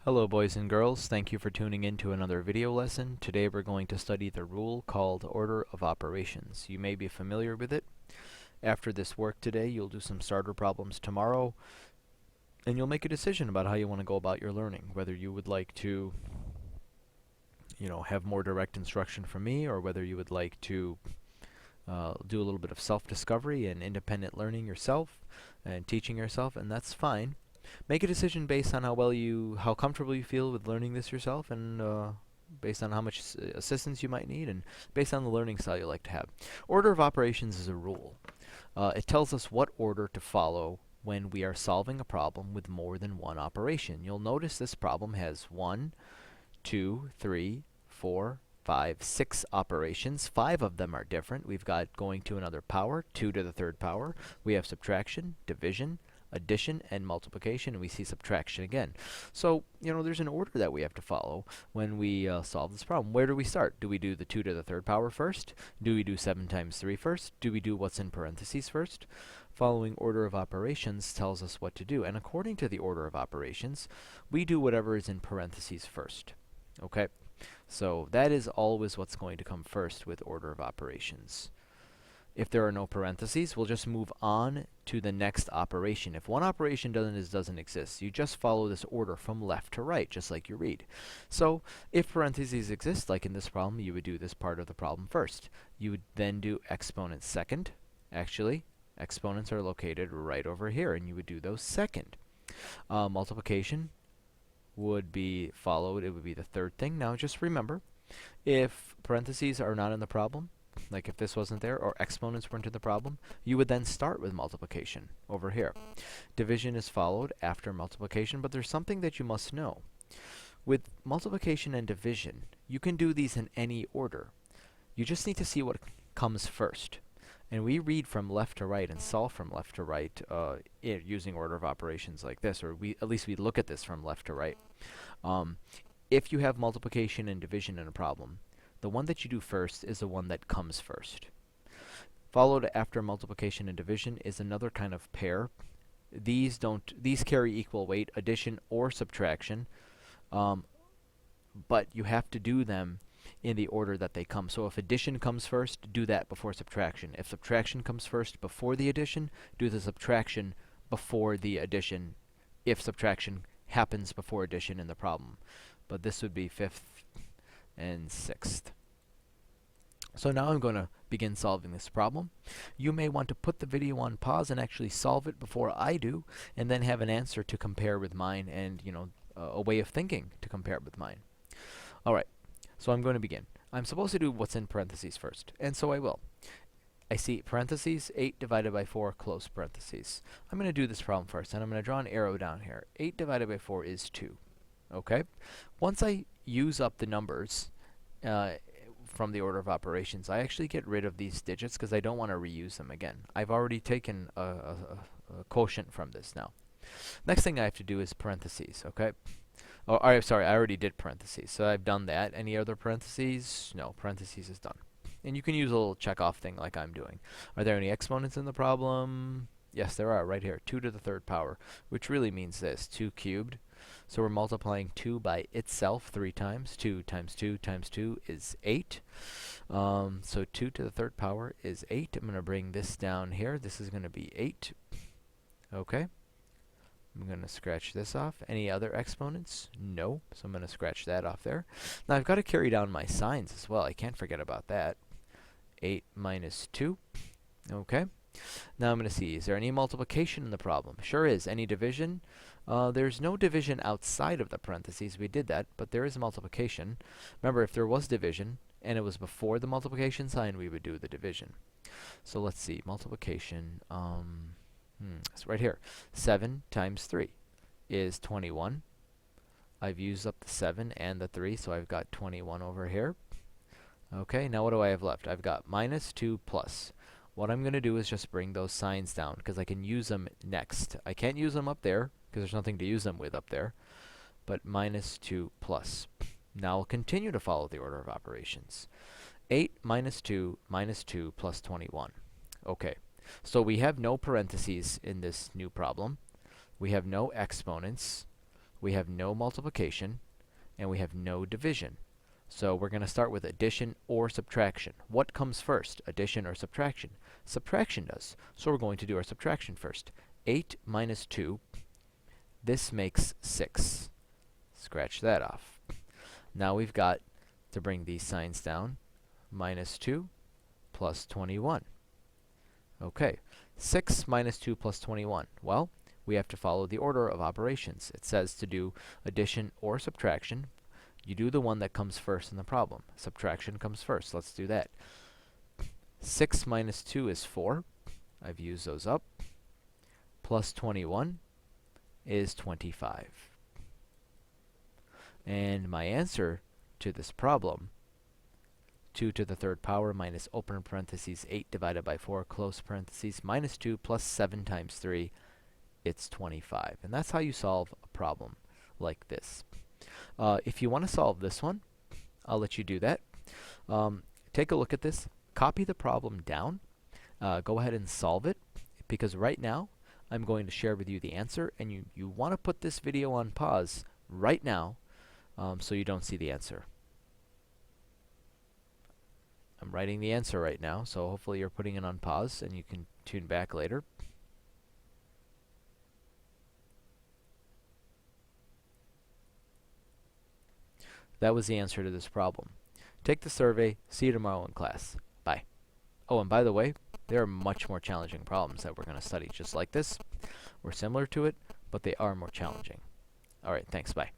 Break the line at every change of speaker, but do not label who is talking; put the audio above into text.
Hello boys and girls, thank you for tuning in to another video lesson. Today we're going to study the rule called order of operations. You may be familiar with it. After this work today, you'll do some starter problems tomorrow, and you'll make a decision about how you want to go about your learning, whether you would like to, have more direct instruction from me, or whether you would like to do a little bit of self-discovery and independent learning yourself and teaching yourself, and that's fine. Make a decision based on how comfortable you feel with learning this yourself, and based on how much assistance you might need, and based on the learning style you like to have. Order of operations is a rule. It tells us what order to follow when we are solving a problem with more than one operation. You'll notice this problem has 1, 2, 3, 4, 5, 6 operations. 5 of them are different. We've got going to another power, 2 to the third power. We have subtraction, division, addition, and multiplication, and we see subtraction again. So, there's an order that we have to follow when we solve this problem. Where do we start? Do we do the 2 to the third power first? Do we do 7 times 3 first? Do we do what's in parentheses first? Following order of operations tells us what to do, and according to the order of operations, we do whatever is in parentheses first. Okay? So that is always what's going to come first with order of operations. If there are no parentheses, we'll just move on to the next operation. If one operation doesn't exist, you just follow this order from left to right, just like you read. So if parentheses exist, like in this problem, you would do this part of the problem first. You would then do exponents second. Actually, exponents are located right over here, and you would do those second. Multiplication would be followed. It would be the third thing. Now just remember, if parentheses are not in the problem, like if this wasn't there or exponents weren't in the problem, you would then start with multiplication over here. Division is followed after multiplication, but there's something that you must know. With multiplication and division, you can do these in any order. You just need to see what comes first. And we read from left to right and solve from left to right using order of operations like this, or at least we look at this from left to right. If you have multiplication and division in a problem, the one that you do first is the one that comes first. Followed after multiplication and division is another kind of pair. These carry equal weight, addition or subtraction, but you have to do them in the order that they come. So if addition comes first, do that before subtraction. If subtraction comes first before the addition, do the subtraction before the addition, if subtraction happens before addition in the problem. But this would be fifth and sixth. So now I'm going to begin solving this problem. You may want to put the video on pause and actually solve it before I do, and then have an answer to compare with mine, and a way of thinking to compare with mine. Alright, so I'm going to begin. I'm supposed to do what's in parentheses first, and so I will. I see parentheses, 8 divided by 4, close parentheses. I'm going to do this problem first, and I'm going to draw an arrow down here. 8 divided by 4 is 2. Okay? Once I use up the numbers from the order of operations, I actually get rid of these digits because I don't want to reuse them again. I've already taken a quotient from this now. Next thing I have to do is parentheses, okay? Oh, sorry, I already did parentheses, so I've done that. Any other parentheses? No, parentheses is done. And you can use a little check-off thing like I'm doing. Are there any exponents in the problem? Yes, there are, right here. 2 to the third power, which really means this, 2 cubed. So we're multiplying 2 by itself 3 times. 2 times 2 times 2 is 8. So 2 to the third power is 8. I'm going to bring this down here. This is going to be 8. Okay. I'm going to scratch this off. Any other exponents? No. So I'm going to scratch that off there. Now I've got to carry down my signs as well. I can't forget about that. 8 minus 2. Okay. Now I'm going to see, is there any multiplication in the problem? Sure is. Any division? There's no division outside of the parentheses. We did that, but there is multiplication. Remember, if there was division, and it was before the multiplication sign, we would do the division. So let's see. Multiplication, it's right here. 7 times 3 is 21. I've used up the 7 and the 3, so I've got 21 over here. Okay, now what do I have left? I've got minus 2 plus. What I'm going to do is just bring those signs down, because I can use them next. I can't use them up there, because there's nothing to use them with up there. But minus 2 plus. Now I'll continue to follow the order of operations. 8 minus 2 plus 21. Okay, so we have no parentheses in this new problem. We have no exponents. we have no multiplication, and we have no division. So we're going to start with addition or subtraction. What comes first, addition or subtraction? Subtraction does. So we're going to do our subtraction first. 8 minus 2, this makes 6. Scratch that off. Now we've got to bring these signs down. Minus 2 plus 21. Okay, 6 minus 2 plus 21. Well, we have to follow the order of operations. It says to do addition or subtraction. You do the one that comes first in the problem. Subtraction comes first. Let's do that. 6 minus 2 is 4. I've used those up. Plus 21 is 25. And my answer to this problem, 2 to the third power minus open parentheses 8 divided by 4 close parentheses minus 2 plus 7 times 3, it's 25. And that's how you solve a problem like this. If you want to solve this one, I'll let you do that. Take a look at this. Copy the problem down. Go ahead and solve it, because right now I'm going to share with you the answer, and you want to put this video on pause right now so you don't see the answer. I'm writing the answer right now, so hopefully you're putting it on pause and you can tune back later. That was the answer to this problem. Take the survey. See you tomorrow in class. Bye. Oh, and by the way, there are much more challenging problems that we're going to study just like this. We're similar to it, but they are more challenging. All right, thanks. Bye.